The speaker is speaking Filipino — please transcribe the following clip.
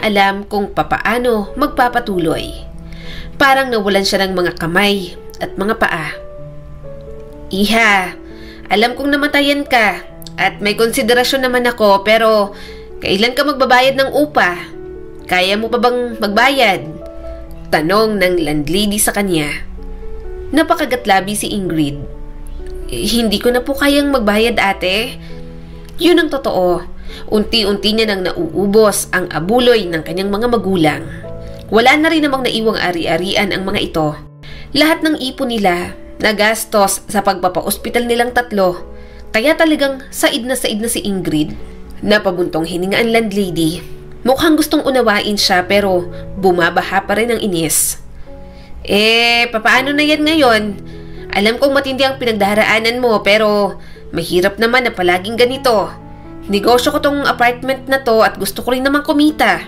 alam kung papaano magpapatuloy. Parang nawalan siya ng mga kamay at mga paa. Iha, alam kong namatayan ka at may konsiderasyon naman ako, pero kailan ka magbabayad ng upa? Kaya mo pa bang magbayad? Tanong ng landlady sa kanya. Napakagatlabi si Ingrid. Hindi ko na po kayang magbayad, ate. Yun ang totoo. Unti-unti niya nang nauubos ang abuloy ng kanyang mga magulang. Wala na rin namang naiwang ari-arian ang mga ito. Lahat ng ipon nila nagastos sa pagpapa-ospital nilang tatlo. Kaya talagang said na si Ingrid. Napabuntong hininga ang landlady. Mukhang gustong unawain siya, pero bumabaha pa rin ang inis. Papaano na yan ngayon? Alam kong matindi ang pinagdaraanan mo, pero mahirap naman na palaging ganito. Negosyo ko tong apartment na to at gusto ko rin naman kumita.